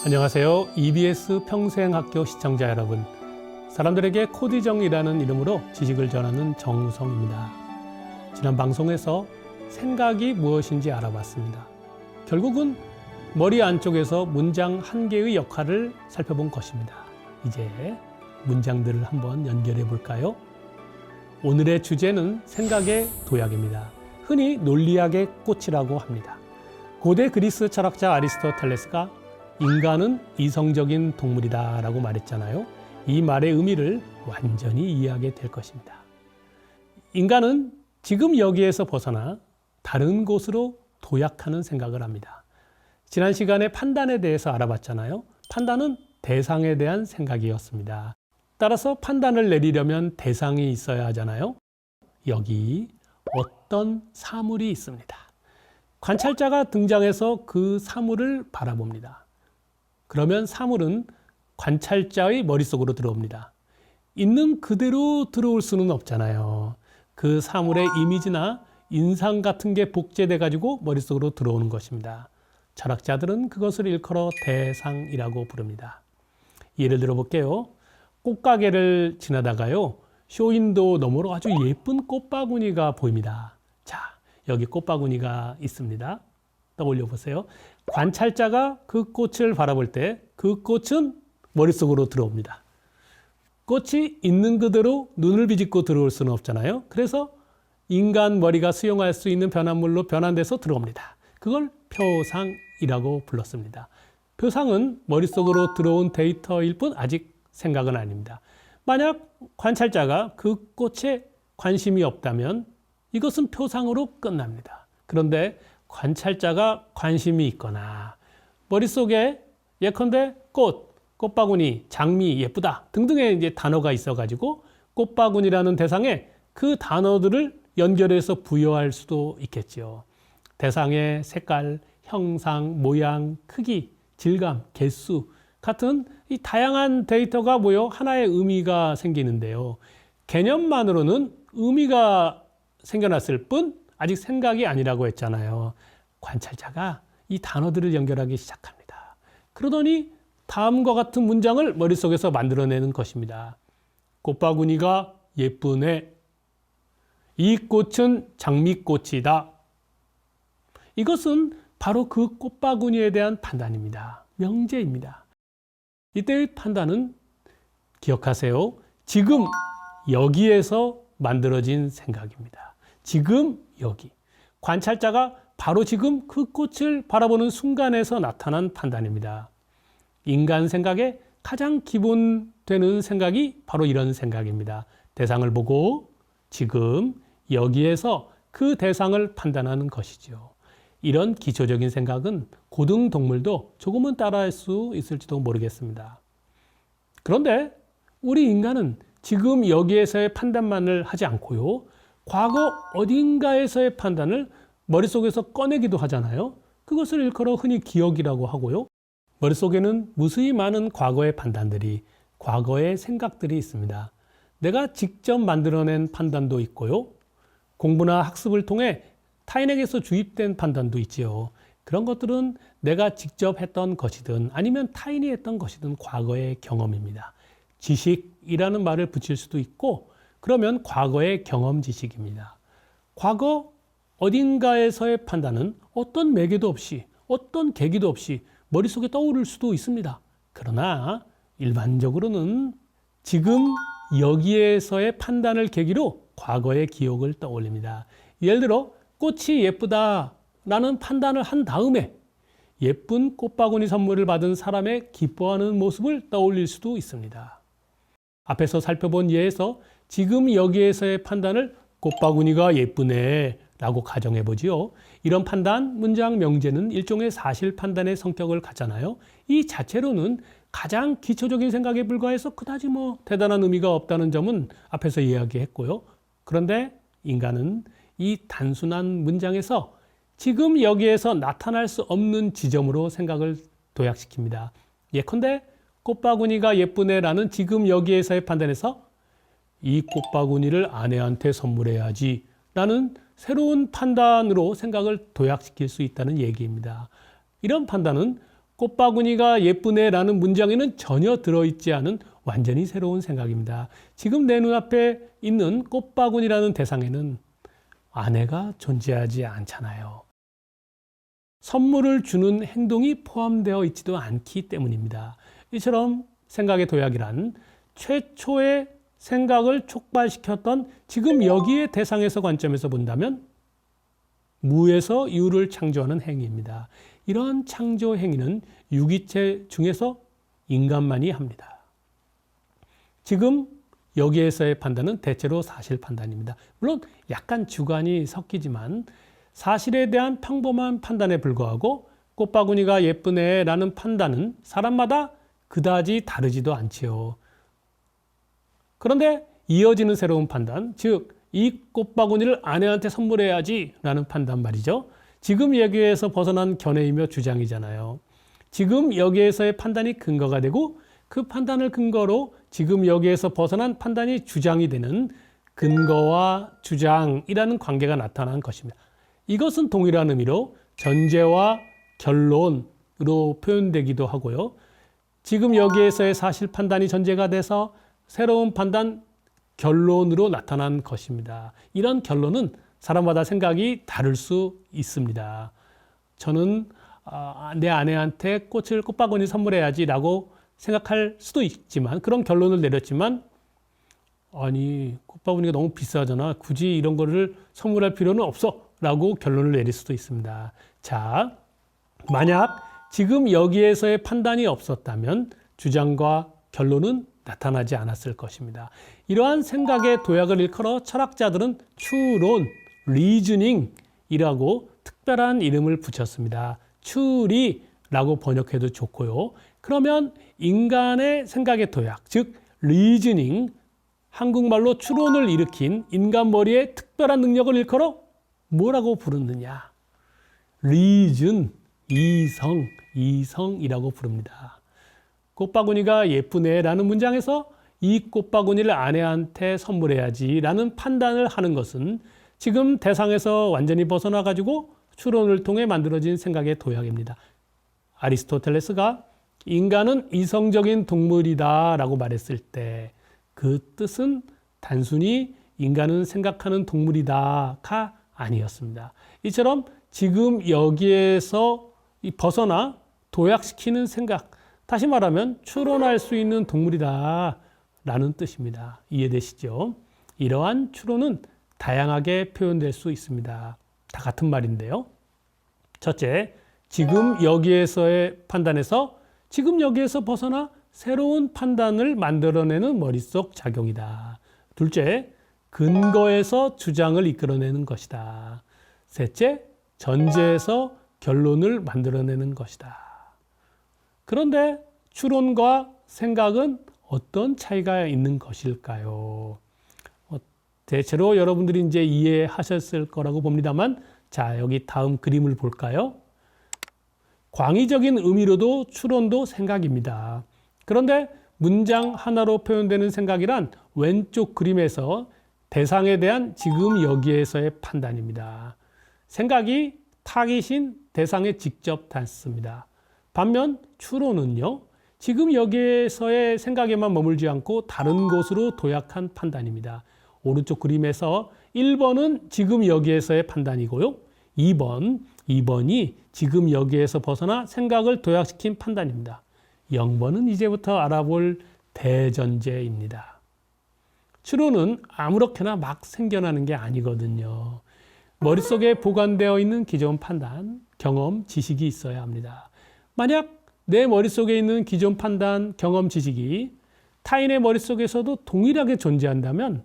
안녕하세요. EBS 평생학교 시청자 여러분. 사람들에게 코디정이라는 이름으로 지식을 전하는 정우성입니다. 지난 방송에서 생각이 무엇인지 알아봤습니다. 결국은 머리 안쪽에서 문장 한 개의 역할을 살펴본 것입니다. 이제 문장들을 한번 연결해 볼까요? 오늘의 주제는 생각의 도약입니다. 흔히 논리학의 꽃이라고 합니다. 고대 그리스 철학자 아리스토텔레스가 인간은 이성적인 동물이다 라고 말했잖아요. 이 말의 의미를 완전히 이해하게 될 것입니다. 인간은 지금 여기에서 벗어나 다른 곳으로 도약하는 생각을 합니다. 지난 시간에 판단에 대해서 알아봤잖아요. 판단은 대상에 대한 생각이었습니다. 따라서 판단을 내리려면 대상이 있어야 하잖아요. 여기 어떤 사물이 있습니다. 관찰자가 등장해서 그 사물을 바라봅니다. 그러면 사물은 관찰자의 머릿속으로 들어옵니다. 있는 그대로 들어올 수는 없잖아요. 그 사물의 이미지나 인상 같은 게 복제돼 가지고 머릿속으로 들어오는 것입니다. 철학자들은 그것을 일컬어 대상이라고 부릅니다. 예를 들어 볼게요. 꽃가게를 지나다가요. 쇼윈도 너머로 아주 예쁜 꽃바구니가 보입니다. 자, 여기 꽃바구니가 있습니다. 떠올려 보세요. 관찰자가 그 꽃을 바라볼 때 그 꽃은 머릿속으로 들어옵니다. 꽃이 있는 그대로 눈을 비집고 들어올 수는 없잖아요. 그래서 인간 머리가 수용할 수 있는 변환물로 변환돼서 들어옵니다. 그걸 표상이라고 불렀습니다. 표상은 머릿속으로 들어온 데이터일 뿐 아직 생각은 아닙니다. 만약 관찰자가 그 꽃에 관심이 없다면 이것은 표상으로 끝납니다. 그런데 관찰자가 관심이 있거나 머릿속에 예컨대 꽃바구니, 장미, 예쁘다 등등의 이제 단어가 있어가지고 꽃바구니라는 대상에 그 단어들을 연결해서 부여할 수도 있겠죠. 대상의 색깔, 형상, 모양, 크기, 질감, 개수 같은 이 다양한 데이터가 모여 하나의 의미가 생기는데요. 개념만으로는 의미가 생겨났을 뿐 아직 생각이 아니라고 했잖아요. 관찰자가 이 단어들을 연결하기 시작합니다. 그러더니 다음과 같은 문장을 머릿속에서 만들어내는 것입니다. 꽃바구니가 예쁘네. 이 꽃은 장미꽃이다. 이것은 바로 그 꽃바구니에 대한 판단입니다. 명제입니다. 이때의 판단은 기억하세요. 지금 여기에서 만들어진 생각입니다. 지금 여기. 관찰자가 바로 지금 그 꽃을 바라보는 순간에서 나타난 판단입니다. 인간 생각의 가장 기본되는 생각이 바로 이런 생각입니다. 대상을 보고 지금 여기에서 그 대상을 판단하는 것이죠. 이런 기초적인 생각은 고등 동물도 조금은 따라할 수 있을지도 모르겠습니다. 그런데 우리 인간은 지금 여기에서의 판단만을 하지 않고요. 과거 어딘가에서의 판단을 머릿속에서 꺼내기도 하잖아요. 그것을 일컬어 흔히 기억이라고 하고요. 머릿속에는 무수히 많은 과거의 판단들이, 과거의 생각들이 있습니다. 내가 직접 만들어낸 판단도 있고요. 공부나 학습을 통해 타인에게서 주입된 판단도 있지요. 그런 것들은 내가 직접 했던 것이든 아니면 타인이 했던 것이든 과거의 경험입니다. 지식이라는 말을 붙일 수도 있고 그러면 과거의 경험 지식입니다. 과거 어딘가에서의 판단은 어떤 매개도 없이 어떤 계기도 없이 머릿속에 떠오를 수도 있습니다. 그러나 일반적으로는 지금 여기에서의 판단을 계기로 과거의 기억을 떠올립니다. 예를 들어 꽃이 예쁘다라는 판단을 한 다음에 예쁜 꽃바구니 선물을 받은 사람의 기뻐하는 모습을 떠올릴 수도 있습니다. 앞에서 살펴본 예에서 지금 여기에서의 판단을 꽃바구니가 예쁘네 라고 가정해 보지요. 이런 판단, 문장 명제는 일종의 사실 판단의 성격을 갖잖아요. 이 자체로는 가장 기초적인 생각에 불과해서 그다지 대단한 의미가 없다는 점은 앞에서 이야기했고요. 그런데 인간은 이 단순한 문장에서 지금 여기에서 나타날 수 없는 지점으로 생각을 도약시킵니다. 예컨대 꽃바구니가 예쁘네라는 지금 여기에서의 판단에서 이 꽃바구니를 아내한테 선물해야지 라는 새로운 판단으로 생각을 도약시킬 수 있다는 얘기입니다. 이런 판단은 꽃바구니가 예쁘네라는 문장에는 전혀 들어있지 않은 완전히 새로운 생각입니다. 지금 내 눈앞에 있는 꽃바구니라는 대상에는 아내가 존재하지 않잖아요. 선물을 주는 행동이 포함되어 있지도 않기 때문입니다. 이처럼 생각의 도약이란 최초의 생각을 촉발시켰던 지금 여기의 대상에서 관점에서 본다면 무에서 유를 창조하는 행위입니다. 이런 창조 행위는 유기체 중에서 인간만이 합니다. 지금 여기에서의 판단은 대체로 사실 판단입니다. 물론 약간 주관이 섞이지만 사실에 대한 평범한 판단에 불과하고 꽃바구니가 예쁘네라는 판단은 사람마다 그다지 다르지도 않지요. 그런데 이어지는 새로운 판단, 즉 이 꽃바구니를 아내한테 선물해야지 라는 판단 말이죠. 지금 여기에서 벗어난 견해이며 주장이잖아요. 지금 여기에서의 판단이 근거가 되고 그 판단을 근거로 지금 여기에서 벗어난 판단이 주장이 되는 근거와 주장이라는 관계가 나타난 것입니다. 이것은 동일한 의미로 전제와 결론으로 표현되기도 하고요. 지금 여기에서의 사실 판단이 전제가 돼서 새로운 판단, 결론으로 나타난 것입니다. 이런 결론은 사람마다 생각이 다를 수 있습니다. 저는 내 아내한테 꽃바구니 선물해야지라고 생각할 수도 있지만 그런 결론을 내렸지만 아니 꽃바구니가 너무 비싸잖아. 굳이 이런 거를 선물할 필요는 없어 라고 결론을 내릴 수도 있습니다. 자, 만약 지금 여기에서의 판단이 없었다면 주장과 결론은 나타나지 않았을 것입니다. 이러한 생각의 도약을 일컬어 철학자들은 추론, 리즈닝이라고 특별한 이름을 붙였습니다. 추리라고 번역해도 좋고요. 그러면 인간의 생각의 도약, 즉 리즈닝, 한국말로 추론을 일으킨 인간 머리의 특별한 능력을 일컬어 뭐라고 부르느냐? 리즌, 이성이라고 부릅니다. 꽃바구니가 예쁘네라는 문장에서 이 꽃바구니를 아내한테 선물해야지 라는 판단을 하는 것은 지금 대상에서 완전히 벗어나 가지고 추론을 통해 만들어진 생각의 도약입니다. 아리스토텔레스가 인간은 이성적인 동물이다 라고 말했을 때 그 뜻은 단순히 인간은 생각하는 동물이다가 아니었습니다. 이처럼 지금 여기에서 벗어나 도약시키는 생각, 다시 말하면 추론할 수 있는 동물이다 라는 뜻입니다. 이해되시죠? 이러한 추론은 다양하게 표현될 수 있습니다. 다 같은 말인데요. 첫째, 지금 여기에서의 판단에서 지금 여기에서 벗어나 새로운 판단을 만들어내는 머릿속 작용이다. 둘째, 근거에서 주장을 이끌어내는 것이다. 셋째, 전제에서 결론을 만들어내는 것이다. 그런데 추론과 생각은 어떤 차이가 있는 것일까요? 대체로 여러분들이 이제 이해하셨을 거라고 봅니다만, 자, 여기 다음 그림을 볼까요? 광의적인 의미로도 추론도 생각입니다. 그런데 문장 하나로 표현되는 생각이란 왼쪽 그림에서 대상에 대한 지금 여기에서의 판단입니다. 생각이 타깃인 대상에 직접 닿습니다. 반면 추론은요, 지금 여기에서의 생각에만 머물지 않고 다른 곳으로 도약한 판단입니다. 오른쪽 그림에서 1번은 지금 여기에서의 판단이고요. 2번이 지금 여기에서 벗어나 생각을 도약시킨 판단입니다. 0번은 이제부터 알아볼 대전제입니다. 추론은 아무렇게나 막 생겨나는 게 아니거든요. 머릿속에 보관되어 있는 기존 판단, 경험, 지식이 있어야 합니다. 만약 내 머릿속에 있는 기존 판단, 경험, 지식이 타인의 머릿속에서도 동일하게 존재한다면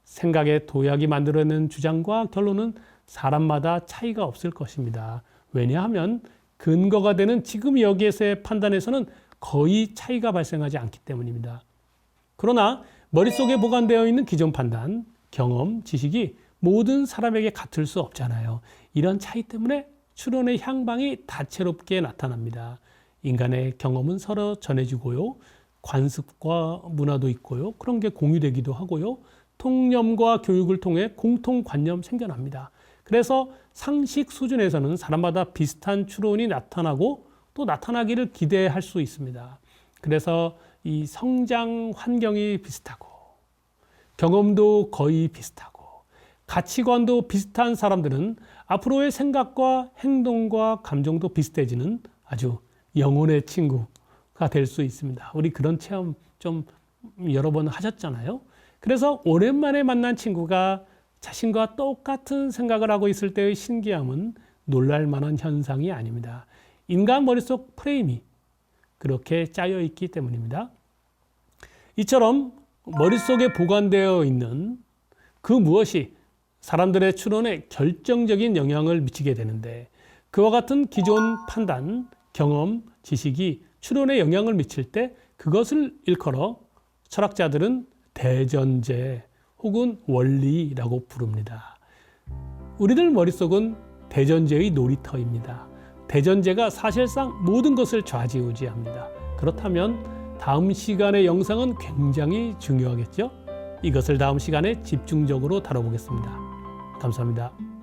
생각의 도약이 만들어낸 주장과 결론은 사람마다 차이가 없을 것입니다. 왜냐하면 근거가 되는 지금 여기에서의 판단에서는 거의 차이가 발생하지 않기 때문입니다. 그러나 머릿속에 보관되어 있는 기존 판단, 경험, 지식이 모든 사람에게 같을 수 없잖아요. 이런 차이 때문에 추론의 향방이 다채롭게 나타납니다. 인간의 경험은 서로 전해지고요. 관습과 문화도 있고요. 그런 게 공유되기도 하고요. 통념과 교육을 통해 공통관념 생겨납니다. 그래서 상식 수준에서는 사람마다 비슷한 추론이 나타나고 또 나타나기를 기대할 수 있습니다. 그래서 이 성장 환경이 비슷하고 경험도 거의 비슷하고 가치관도 비슷한 사람들은 앞으로의 생각과 행동과 감정도 비슷해지는 아주 영혼의 친구가 될 수 있습니다. 우리 그런 체험 좀 여러 번 하셨잖아요. 그래서 오랜만에 만난 친구가 자신과 똑같은 생각을 하고 있을 때의 신기함은 놀랄 만한 현상이 아닙니다. 인간 머릿속 프레임이 그렇게 짜여 있기 때문입니다. 이처럼 머릿속에 보관되어 있는 그 무엇이 사람들의 추론에 결정적인 영향을 미치게 되는데, 그와 같은 기존 판단, 경험, 지식이 추론에 영향을 미칠 때 그것을 일컬어 철학자들은 대전제 혹은 원리라고 부릅니다. 우리들 머릿속은 대전제의 놀이터입니다. 대전제가 사실상 모든 것을 좌지우지합니다. 그렇다면 다음 시간의 영상은 굉장히 중요하겠죠? 이것을 다음 시간에 집중적으로 다뤄보겠습니다. 감사합니다.